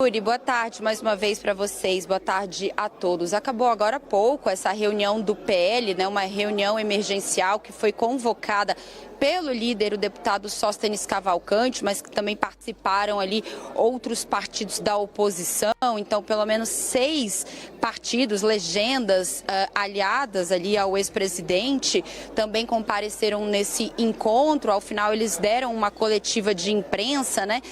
Yuri, boa tarde mais uma vez para vocês, boa tarde a todos. Acabou agora há pouco essa reunião do PL, né, uma reunião emergencial que foi convocada pelo líder, o deputado Sóstenes Cavalcante, mas que também participaram ali outros partidos da oposição. Então, pelo menos 6 partidos, legendas aliadas ali ao ex-presidente, também compareceram nesse encontro. Ao final, eles deram uma coletiva de imprensa, né?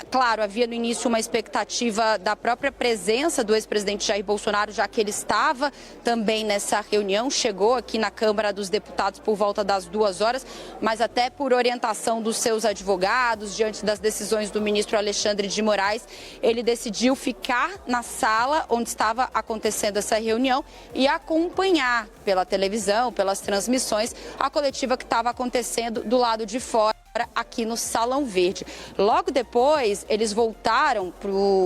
Claro, havia no início uma expectativa da própria presença do ex-presidente Jair Bolsonaro, já que ele estava também nessa reunião, chegou aqui na Câmara dos Deputados por volta das 2 horas, mas até por orientação dos seus advogados, diante das decisões do ministro Alexandre de Moraes, ele decidiu ficar na sala onde estava acontecendo essa reunião e acompanhar pela televisão, pelas transmissões, a coletiva que estava acontecendo do lado de fora, aqui no Salão Verde. Logo depois, eles voltaram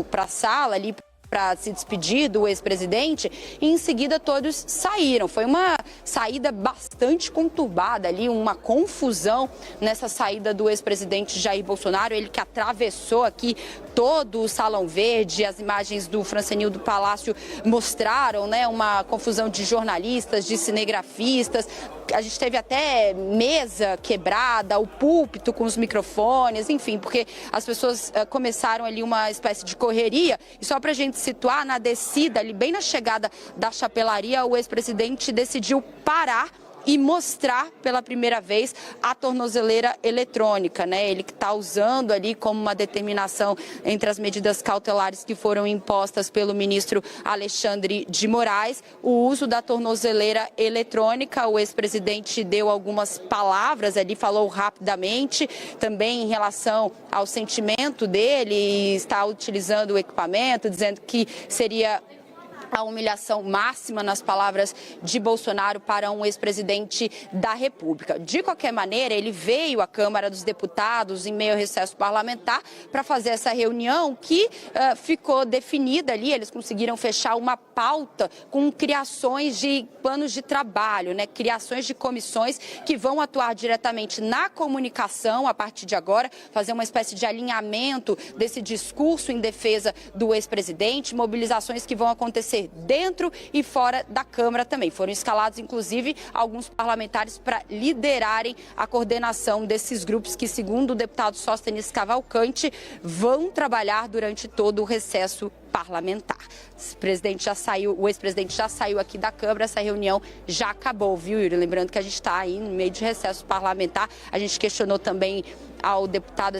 para a sala ali para se despedir do ex-presidente e em seguida todos saíram. Foi uma saída bastante conturbada ali, uma confusão nessa saída do ex-presidente Jair Bolsonaro, ele que atravessou aqui todo o Salão Verde. As imagens do Francenildo Palácio mostraram, né, uma confusão de jornalistas, de cinegrafistas. A gente teve até mesa quebrada, o púlpito com os microfones, enfim, porque as pessoas começaram ali uma espécie de correria. E só para a gente situar, na descida, ali bem na chegada da chapelaria, o ex-presidente decidiu parar e mostrar pela primeira vez a tornozeleira eletrônica, né? Ele que está usando ali como uma determinação entre as medidas cautelares que foram impostas pelo ministro Alexandre de Moraes, o uso da tornozeleira eletrônica. O ex-presidente deu algumas palavras ali, falou rapidamente, também em relação ao sentimento dele, está utilizando o equipamento, dizendo que seria a humilhação máxima, nas palavras de Bolsonaro, para um ex-presidente da República. De qualquer maneira, ele veio à Câmara dos Deputados em meio ao recesso parlamentar para fazer essa reunião que ficou definida ali. Eles conseguiram fechar uma pauta com criações de planos de trabalho, né? Criações de comissões que vão atuar diretamente na comunicação a partir de agora, fazer uma espécie de alinhamento desse discurso em defesa do ex-presidente, mobilizações que vão acontecer dentro e fora da Câmara também. Foram escalados, inclusive, alguns parlamentares para liderarem a coordenação desses grupos que, segundo o deputado Sóstenes Cavalcante, vão trabalhar durante todo o recesso parlamentar. O ex-presidente já saiu aqui da Câmara, essa reunião já acabou, viu, Yuri? Lembrando que a gente está aí no meio de recesso parlamentar. A gente questionou também ao deputado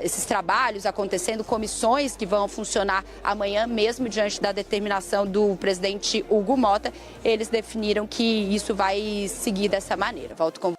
esses trabalhos acontecendo, comissões que vão funcionar amanhã, mesmo diante da determinação do presidente Hugo Mota. Eles definiram que isso vai seguir dessa maneira. Volto com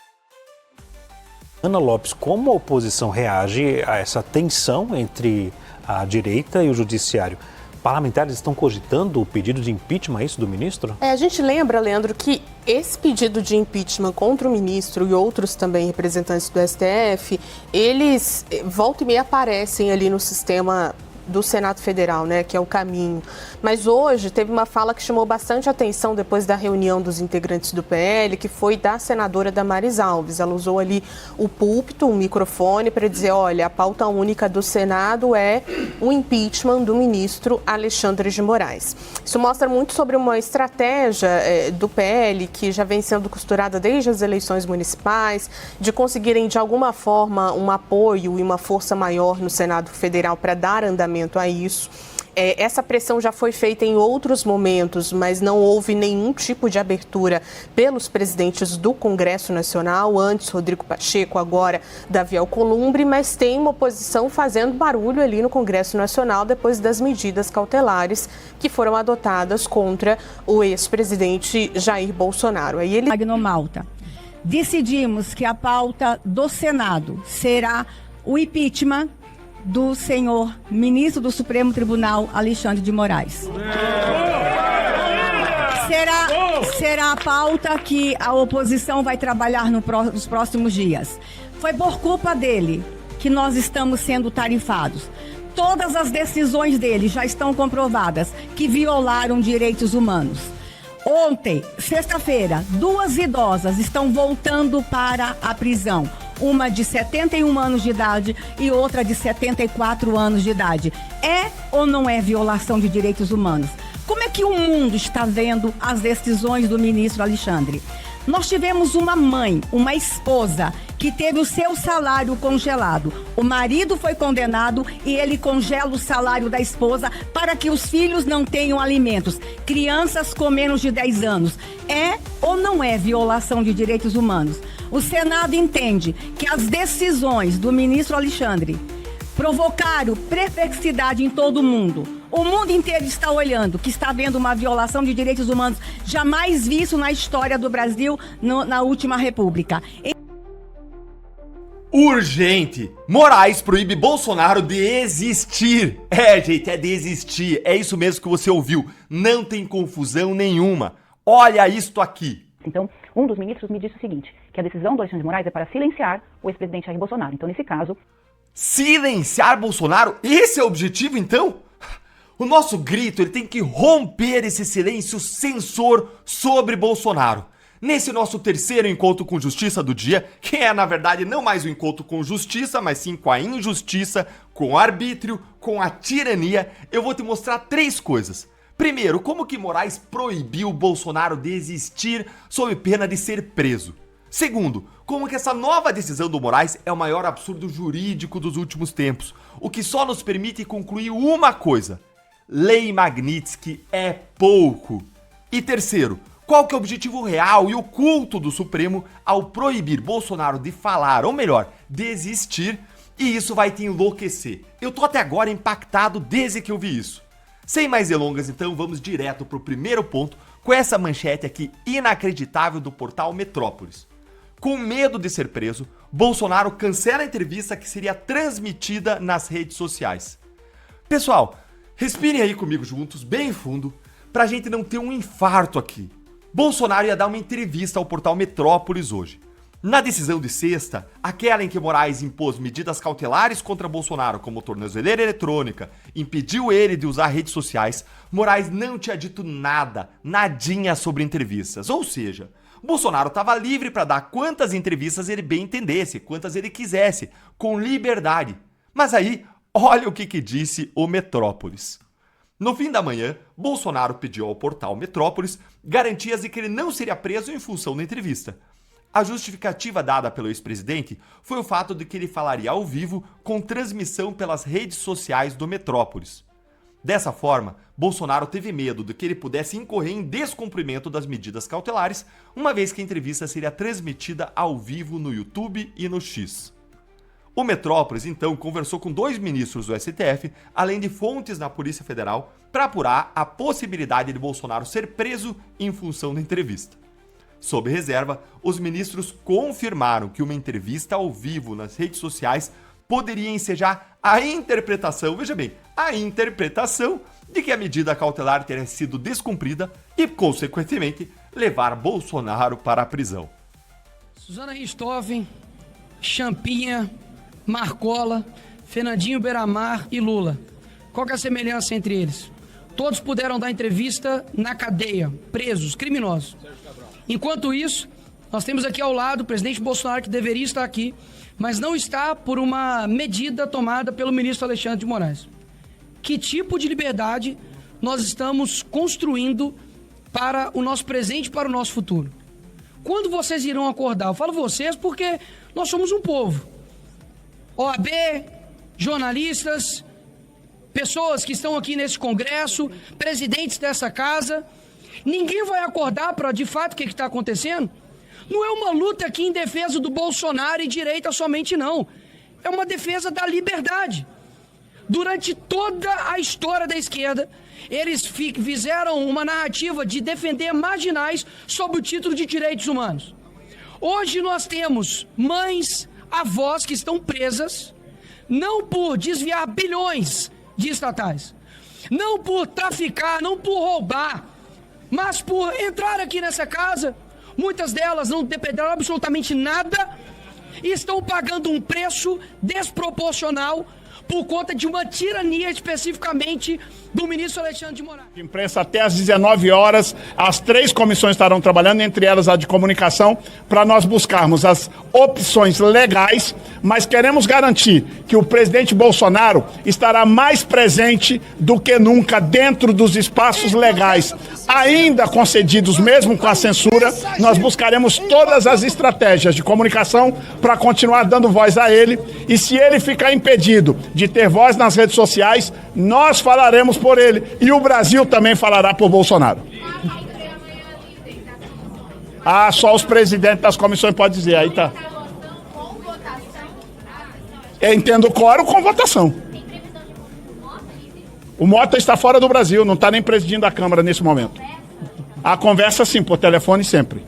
Ana Lopes, como a oposição reage a essa tensão entre a direita e o judiciário? Parlamentares estão cogitando o pedido de impeachment, é isso, do ministro? A gente lembra, Leandro, que esse pedido de impeachment contra o ministro e outros também representantes do STF, eles volta e meia aparecem ali no sistema do Senado Federal, né, que é o caminho. Mas hoje teve uma fala que chamou bastante atenção depois da reunião dos integrantes do PL, que foi da senadora Damares Alves. Ela usou ali o púlpito, um microfone, para dizer, olha, a pauta única do Senado é o impeachment do ministro Alexandre de Moraes. Isso mostra muito sobre uma estratégia do PL, que já vem sendo costurada desde as eleições municipais, de conseguirem, de alguma forma, um apoio e uma força maior no Senado Federal para dar andamento a isso. Essa pressão já foi feita em outros momentos, mas não houve nenhum tipo de abertura pelos presidentes do Congresso Nacional, antes Rodrigo Pacheco, agora Davi Alcolumbre, mas tem uma oposição fazendo barulho ali no Congresso Nacional depois das medidas cautelares que foram adotadas contra o ex-presidente Jair Bolsonaro. Aí ele... Magno Malta. Decidimos que a pauta do Senado será o impeachment do senhor ministro do Supremo Tribunal, Alexandre de Moraes. Será a pauta que a oposição vai trabalhar nos próximos dias. Foi por culpa dele que nós estamos sendo tarifados. Todas as decisões dele já estão comprovadas que violaram direitos humanos. Ontem, sexta-feira, 2 idosas estão voltando para a prisão. uma de 71 anos de idade e outra de 74 anos de idade. É ou não é violação de direitos humanos? Como é que o mundo está vendo as decisões do ministro Alexandre? Nós tivemos uma mãe, uma esposa, que teve o seu salário congelado. O marido foi condenado e ele congela o salário da esposa para que os filhos não tenham alimentos. Crianças com menos de 10 anos. É ou não é violação de direitos humanos? O Senado entende que as decisões do ministro Alexandre provocaram perplexidade em todo o mundo. O mundo inteiro está olhando, que está havendo uma violação de direitos humanos jamais visto na história do Brasil na última república. Urgente! Moraes proíbe Bolsonaro de existir. Gente, é desistir. É isso mesmo que você ouviu. Não tem confusão nenhuma. Olha isto aqui. Então, um dos ministros me disse o seguinte, que a decisão do Alexandre de Moraes é para silenciar o ex-presidente Jair Bolsonaro. Então, nesse caso... Silenciar Bolsonaro? Esse é o objetivo, então? O nosso grito ele tem que romper esse silêncio censor sobre Bolsonaro. Nesse nosso terceiro encontro com justiça do dia, que é na verdade não mais um encontro com justiça, mas sim com a injustiça, com o arbítrio, com a tirania, eu vou te mostrar 3 coisas. Primeiro, como que Moraes proibiu Bolsonaro de existir sob pena de ser preso. Segundo, como que essa nova decisão do Moraes é o maior absurdo jurídico dos últimos tempos, o que só nos permite concluir uma coisa: Lei Magnitsky é pouco. E terceiro, qual que é o objetivo real e oculto do Supremo ao proibir Bolsonaro de falar, ou melhor, de existir, e isso vai te enlouquecer. Eu tô até agora impactado desde que eu vi isso. Sem mais delongas, então, vamos direto pro primeiro ponto com essa manchete aqui inacreditável do portal Metrópolis. Com medo de ser preso, Bolsonaro cancela a entrevista que seria transmitida nas redes sociais. Pessoal, respirem aí comigo juntos, bem fundo, pra gente não ter um infarto aqui. Bolsonaro ia dar uma entrevista ao portal Metrópolis hoje. Na decisão de sexta, aquela em que Moraes impôs medidas cautelares contra Bolsonaro, como tornozeleira eletrônica, impediu ele de usar redes sociais, Moraes não tinha dito nada, nadinha sobre entrevistas. Ou seja, Bolsonaro estava livre para dar quantas entrevistas ele bem entendesse, quantas ele quisesse, com liberdade. Mas aí, olha o que disse o Metrópolis. No fim da manhã, Bolsonaro pediu ao portal Metrópolis garantias de que ele não seria preso em função da entrevista. A justificativa dada pelo ex-presidente foi o fato de que ele falaria ao vivo com transmissão pelas redes sociais do Metrópolis. Dessa forma, Bolsonaro teve medo de que ele pudesse incorrer em descumprimento das medidas cautelares, uma vez que a entrevista seria transmitida ao vivo no YouTube e no X. O Metrópolis, então, conversou com 2 ministros do STF, além de fontes na Polícia Federal, para apurar a possibilidade de Bolsonaro ser preso em função da entrevista. Sob reserva, os ministros confirmaram que uma entrevista ao vivo nas redes sociais poderia ensejar a interpretação, veja bem, a interpretação de que a medida cautelar teria sido descumprida e, consequentemente, levar Bolsonaro para a prisão. Suzana Richthofen, Champinha, Marcola, Fernandinho Beiramar e Lula. Qual que é a semelhança entre eles? Todos puderam dar entrevista na cadeia, presos, criminosos. Enquanto isso, nós temos aqui ao lado o presidente Bolsonaro, que deveria estar aqui, mas não está por uma medida tomada pelo ministro Alexandre de Moraes. Que tipo de liberdade nós estamos construindo para o nosso presente e para o nosso futuro? Quando vocês irão acordar? Eu falo vocês porque nós somos um povo. OAB, jornalistas, pessoas que estão aqui nesse congresso, presidentes dessa casa. Ninguém vai acordar para, de fato, o que está acontecendo? Não é uma luta aqui em defesa do Bolsonaro e direita somente, não. É uma defesa da liberdade. Durante toda a história da esquerda, eles fizeram uma narrativa de defender marginais sob o título de direitos humanos. Hoje nós temos mães, avós que estão presas, não por desviar bilhões de estatais, não por traficar, não por roubar, mas por entrar aqui nessa casa, muitas delas não dependeram absolutamente nada e estão pagando um preço desproporcional por conta de uma tirania especificamente do ministro Alexandre de Moraes. Imprensa até às 19 horas, as 3 comissões estarão trabalhando, entre elas a de comunicação, para nós buscarmos as opções legais, mas queremos garantir que o presidente Bolsonaro estará mais presente do que nunca dentro dos espaços legais, ainda concedidos mesmo com a censura. Nós buscaremos todas as estratégias de comunicação para continuar dando voz a ele, e se ele ficar impedido de ter voz nas redes sociais, nós falaremos por ele, e o Brasil também falará por Bolsonaro. Só os presidentes das comissões podem dizer, aí tá. Eu entendo o quórum com votação. O Mota está fora do Brasil, não está nem presidindo a Câmara nesse momento. A conversa sim, por telefone sempre.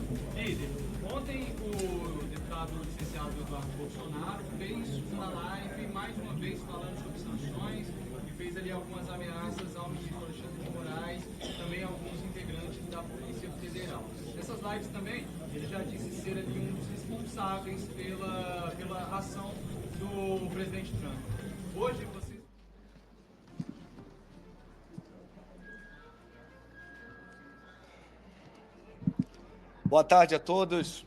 Ontem o deputado licenciado Eduardo Bolsonaro fez uma live, mais uma vez, falando sobre sanções e fez ali algumas ameaças ao ministro Alexandre de Moraes e também a alguns integrantes da Polícia Federal. Nessas lives também, ele já disse ser ali um dos responsáveis pela ação do presidente Trump. Hoje você... Boa tarde a todos.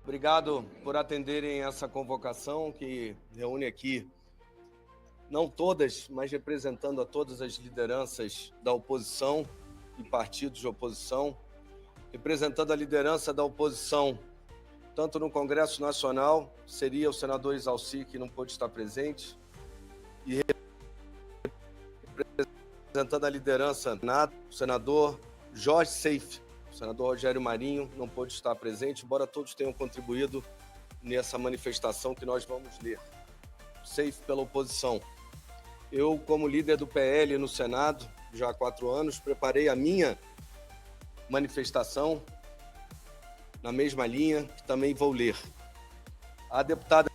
Obrigado por atenderem essa convocação que reúne aqui, não todas, mas representando a todas as lideranças da oposição e partidos de oposição, representando a liderança da oposição, tanto no Congresso Nacional, seria o senador Isalci, que não pôde estar presente, e representando a liderança do senador Jorge Seife. O senador Rogério Marinho não pôde estar presente, embora todos tenham contribuído nessa manifestação que nós vamos ler. Safe pela oposição. Eu, como líder do PL no Senado, já há 4 anos, preparei a minha manifestação na mesma linha, que também vou ler. A deputada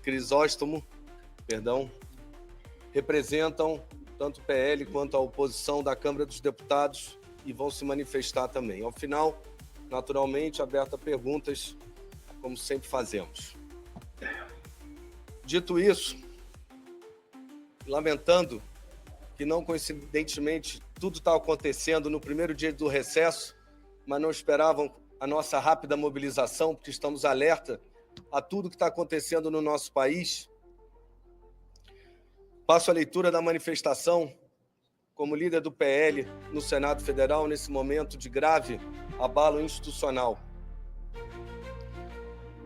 Crisóstomo, representam tanto o PL quanto a oposição da Câmara dos Deputados e vão se manifestar também. Ao final, naturalmente, aberto a perguntas, como sempre fazemos. Dito isso, lamentando que não coincidentemente tudo está acontecendo no primeiro dia do recesso, mas não esperavam a nossa rápida mobilização, porque estamos alerta a tudo que está acontecendo no nosso país. Passo a leitura da manifestação como líder do PL no Senado Federal nesse momento de grave abalo institucional.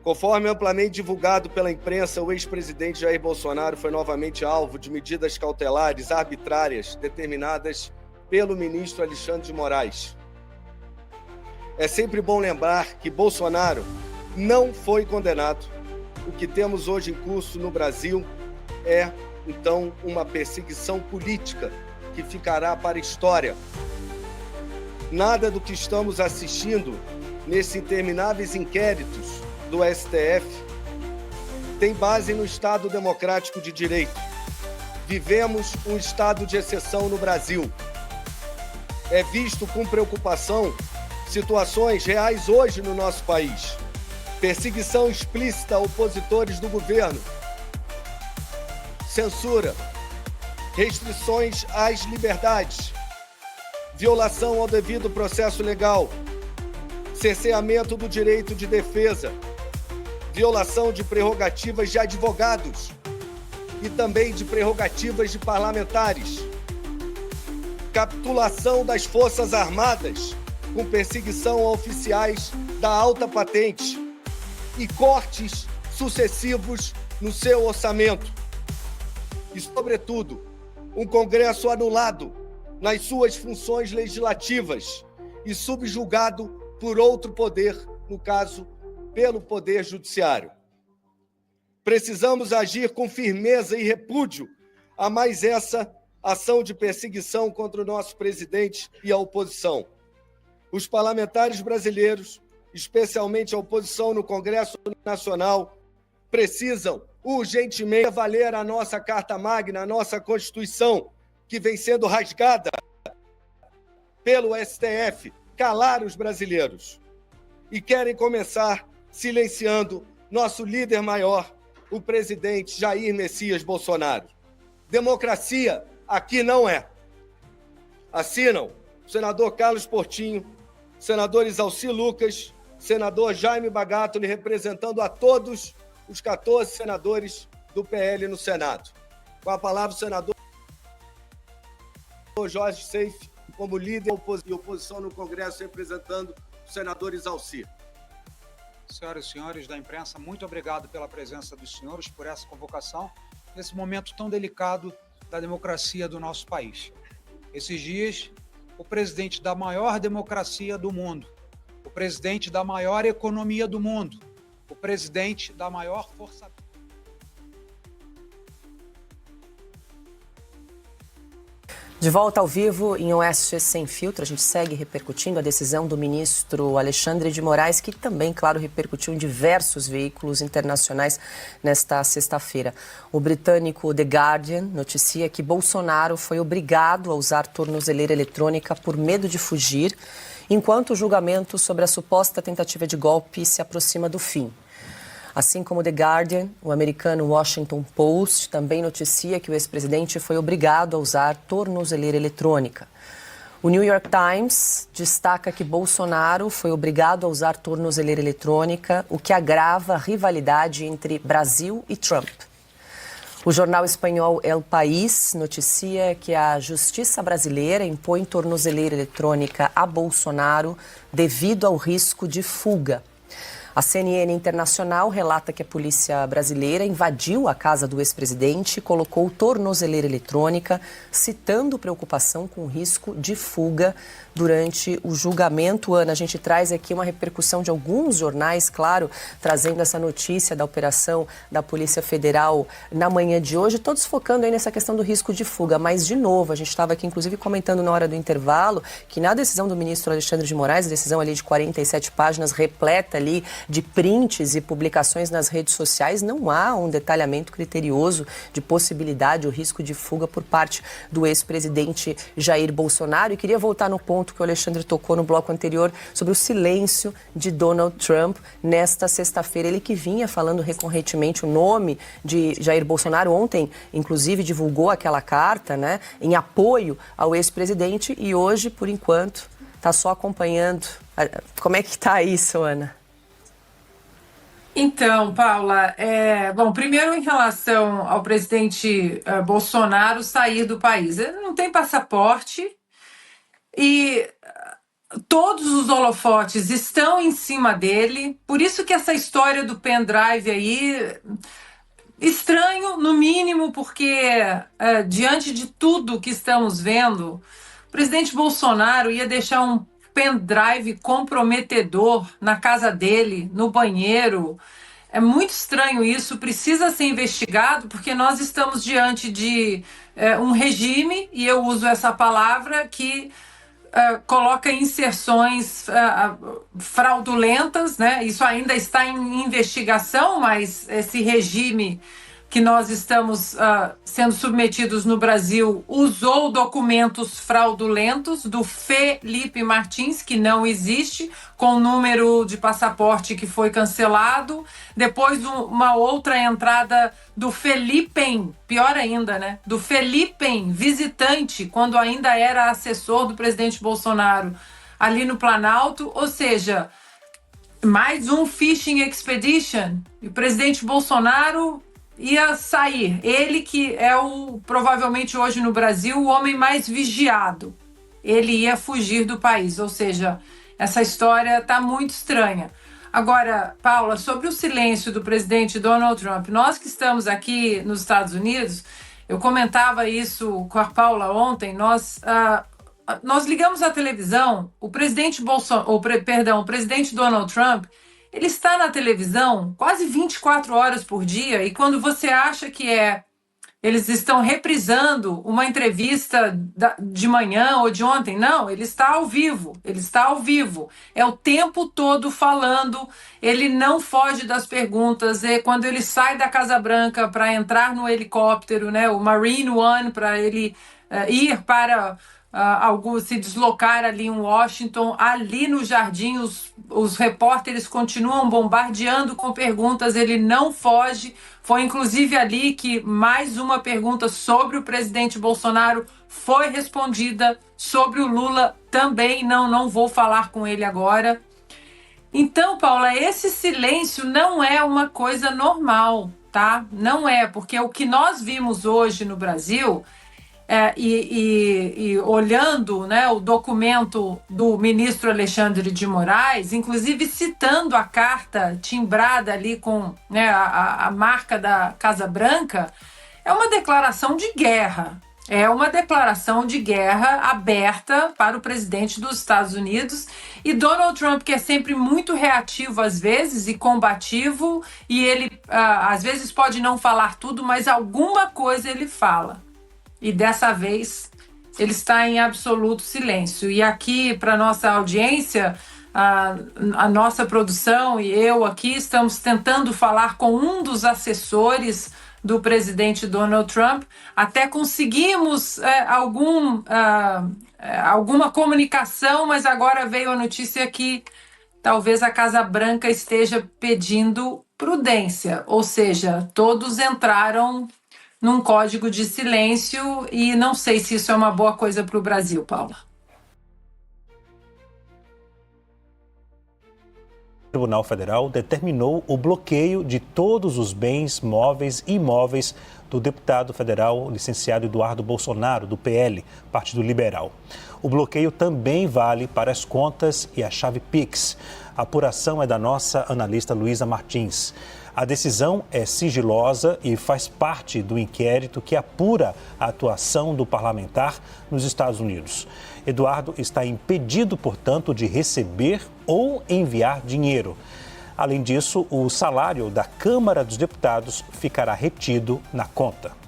Conforme amplamente divulgado pela imprensa, o ex-presidente Jair Bolsonaro foi novamente alvo de medidas cautelares arbitrárias determinadas pelo ministro Alexandre de Moraes. É sempre bom lembrar que Bolsonaro não foi condenado. O que temos hoje em curso no Brasil é, então, uma perseguição política que ficará para a história. Nada do que estamos assistindo nesses intermináveis inquéritos do STF tem base no Estado Democrático de Direito. Vivemos um estado de exceção no Brasil. É visto com preocupação situações reais hoje no nosso país. Perseguição explícita a opositores do governo, censura, restrições às liberdades, violação ao devido processo legal, cerceamento do direito de defesa, violação de prerrogativas de advogados e também de prerrogativas de parlamentares, capitulação das Forças Armadas com perseguição a oficiais da alta patente e cortes sucessivos no seu orçamento. E, sobretudo, um Congresso anulado nas suas funções legislativas e subjugado por outro poder, no caso, pelo Poder Judiciário. Precisamos agir com firmeza e repúdio a mais essa ação de perseguição contra o nosso presidente e a oposição. Os parlamentares brasileiros, especialmente a oposição no Congresso Nacional, precisam urgentemente valer a nossa Carta Magna, a nossa Constituição, que vem sendo rasgada pelo STF, calar os brasileiros. E querem começar silenciando nosso líder maior, o presidente Jair Messias Bolsonaro. Democracia aqui não é. Assinam o senador Carlos Portinho, senadores Alci Lucas, senador Jaime Bagatoli, representando a todos os 14 senadores do PL no Senado. Com a palavra, o senador Jorge Seife, como líder e oposição no Congresso, representando os senadores Alci. Senhoras e senhores da imprensa, muito obrigado pela presença dos senhores, por essa convocação, nesse momento tão delicado da democracia do nosso país. Esses dias, o presidente da maior democracia do mundo, o presidente da maior economia do mundo, o presidente da maior força... De volta ao vivo em Oeste Sem Filtro, a gente segue repercutindo a decisão do ministro Alexandre de Moraes, que também, claro, repercutiu em diversos veículos internacionais nesta sexta-feira. O britânico The Guardian noticia que Bolsonaro foi obrigado a usar tornozeleira eletrônica por medo de fugir, enquanto o julgamento sobre a suposta tentativa de golpe se aproxima do fim. Assim como The Guardian, o americano Washington Post também noticia que o ex-presidente foi obrigado a usar tornozeleira eletrônica. O New York Times destaca que Bolsonaro foi obrigado a usar tornozeleira eletrônica, o que agrava a rivalidade entre Brasil e Trump. O jornal espanhol El País noticia que a justiça brasileira impõe tornozeleira eletrônica a Bolsonaro devido ao risco de fuga. A CNN Internacional relata que a polícia brasileira invadiu a casa do ex-presidente e colocou tornozeleira eletrônica, citando preocupação com o risco de fuga durante o julgamento. Ana, a gente traz aqui uma repercussão de alguns jornais, claro, trazendo essa notícia da operação da Polícia Federal na manhã de hoje, todos focando aí nessa questão do risco de fuga. Mas, de novo, a gente estava aqui, inclusive, comentando na hora do intervalo que na decisão do ministro Alexandre de Moraes, decisão ali de 47 páginas, repleta ali de prints e publicações nas redes sociais, não há um detalhamento criterioso de possibilidade ou risco de fuga por parte do ex-presidente Jair Bolsonaro. E queria voltar no ponto que o Alexandre tocou no bloco anterior sobre o silêncio de Donald Trump nesta sexta-feira. Ele que vinha falando recorrentemente o nome de Jair Bolsonaro, ontem, inclusive, divulgou aquela carta, né, em apoio ao ex-presidente e hoje, por enquanto, está só acompanhando. Como é que está isso, Ana? Então, Paula, bom, primeiro em relação ao presidente Bolsonaro sair do país. Ele não tem passaporte e todos os holofotes estão em cima dele, por isso que essa história do pendrive aí, estranho no mínimo, porque diante de tudo que estamos vendo, o presidente Bolsonaro ia deixar um pendrive comprometedor na casa dele, no banheiro. É muito estranho isso, precisa ser investigado, porque nós estamos diante de um regime, e eu uso essa palavra, que coloca inserções fraudulentas, né? Isso ainda está em investigação, mas esse regime que nós estamos sendo submetidos no Brasil usou documentos fraudulentos do Felipe Martins, que não existe, com o número de passaporte que foi cancelado. Depois uma outra entrada do Felipem, pior ainda, né? Do Felipem, visitante, quando ainda era assessor do presidente Bolsonaro ali no Planalto. Ou seja, mais um phishing expedition. E o presidente Bolsonaro ia sair. Ele que é provavelmente hoje no Brasil, o homem mais vigiado. Ele ia fugir do país. Ou seja, essa história está muito estranha. Agora, Paula, sobre o silêncio do presidente Donald Trump, nós que estamos aqui nos Estados Unidos, eu comentava isso com a Paula ontem, nós ligamos a televisão, o presidente Donald Trump, ele está na televisão quase 24 horas por dia, e quando você acha que eles estão reprisando uma entrevista de manhã ou de ontem, não, ele está ao vivo, é o tempo todo falando, ele não foge das perguntas, e quando ele sai da Casa Branca para entrar no helicóptero, né, o Marine One, para ele ir para se deslocar ali em Washington, ali no jardim, os repórteres continuam bombardeando com perguntas, ele não foge. Foi inclusive ali que mais uma pergunta sobre o presidente Bolsonaro foi respondida, sobre o Lula também, não vou falar com ele agora. Então, Paula, esse silêncio não é uma coisa normal, tá? Não é, porque o que nós vimos hoje no Brasil... E olhando, né, o documento do ministro Alexandre de Moraes, inclusive citando a carta timbrada ali com, né, a marca da Casa Branca, é uma declaração de guerra. É uma declaração de guerra aberta para o presidente dos Estados Unidos, e Donald Trump, que é sempre muito reativo às vezes e combativo, e ele às vezes pode não falar tudo, mas alguma coisa ele fala. E dessa vez ele está em absoluto silêncio. E aqui, para a nossa audiência, a nossa produção e eu aqui estamos tentando falar com um dos assessores do presidente Donald Trump. Até conseguimos alguma comunicação, mas agora veio a notícia que talvez a Casa Branca esteja pedindo prudência. Ou seja, todos entraram num código de silêncio, e não sei se isso é uma boa coisa para o Brasil, Paula. O Tribunal Federal determinou o bloqueio de todos os bens móveis e imóveis do deputado federal licenciado Eduardo Bolsonaro, do PL, Partido Liberal. O bloqueio também vale para as contas e a chave Pix. A apuração é da nossa analista Luísa Martins. A decisão é sigilosa e faz parte do inquérito que apura a atuação do parlamentar nos Estados Unidos. Eduardo está impedido, portanto, de receber ou enviar dinheiro. Além disso, o salário da Câmara dos Deputados ficará retido na conta.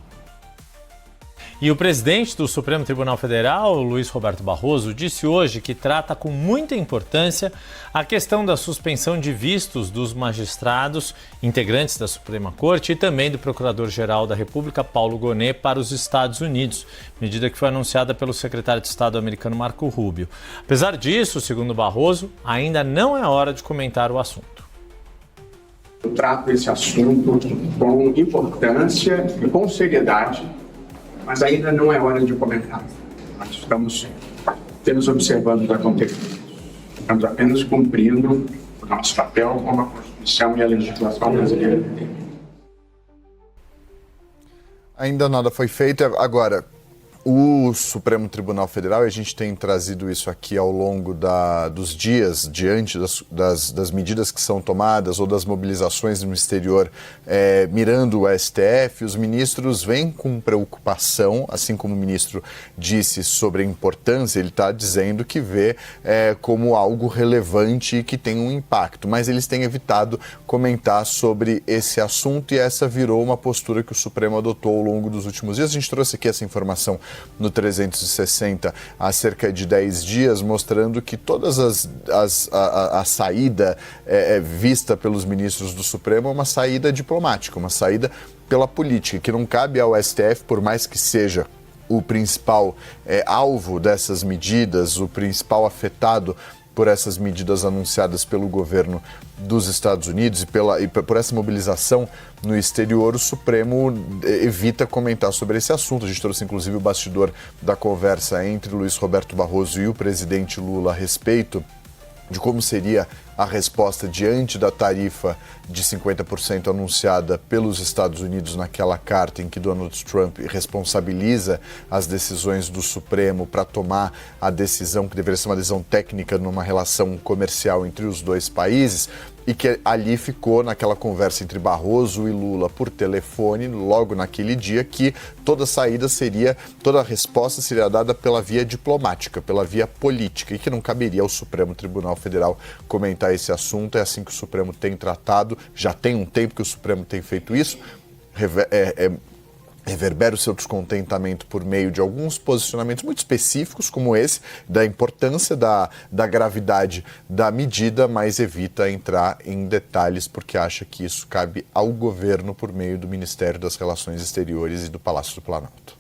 E o presidente do Supremo Tribunal Federal, Luiz Roberto Barroso, disse hoje que trata com muita importância a questão da suspensão de vistos dos magistrados integrantes da Suprema Corte e também do Procurador-Geral da República, Paulo Gonet, para os Estados Unidos, medida que foi anunciada pelo secretário de Estado americano Marco Rubio. Apesar disso, segundo Barroso, ainda não é hora de comentar o assunto. Eu trato esse assunto com importância e com seriedade, mas ainda não é hora de comentar. Nós estamos apenas observando o que acontece. Estamos apenas cumprindo o nosso papel como a Constituição e a legislação brasileira. Ainda nada foi feito. Agora, o Supremo Tribunal Federal, e a gente tem trazido isso aqui ao longo dos dias, diante das medidas que são tomadas ou das mobilizações no exterior, mirando o STF, os ministros vêm com preocupação, assim como o ministro disse sobre a importância, ele está dizendo que vê como algo relevante e que tem um impacto, mas eles têm evitado comentar sobre esse assunto, e essa virou uma postura que o Supremo adotou ao longo dos últimos dias. A gente trouxe aqui essa informação no 360 há cerca de 10 dias, mostrando que todas a saída vista pelos ministros do Supremo é uma saída diplomática, uma saída pela política, que não cabe ao STF, por mais que seja o principal alvo dessas medidas, o principal afetado por essas medidas anunciadas pelo governo dos Estados Unidos e por essa mobilização no exterior, o Supremo evita comentar sobre esse assunto. A gente trouxe inclusive o bastidor da conversa entre Luiz Roberto Barroso e o presidente Lula a respeito de como seria a resposta diante da tarifa de 50% anunciada pelos Estados Unidos naquela carta em que Donald Trump responsabiliza as decisões do Supremo para tomar a decisão que deveria ser uma decisão técnica numa relação comercial entre os dois países, e que ali ficou naquela conversa entre Barroso e Lula por telefone, logo naquele dia, que toda a resposta seria dada pela via diplomática, pela via política, e que não caberia ao Supremo Tribunal Federal comentar esse assunto. É assim que o Supremo tem tratado, já tem um tempo que o Supremo tem feito isso, reverbera o seu descontentamento por meio de alguns posicionamentos muito específicos, como esse, da importância da gravidade da medida, mas evita entrar em detalhes porque acha que isso cabe ao governo por meio do Ministério das Relações Exteriores e do Palácio do Planalto.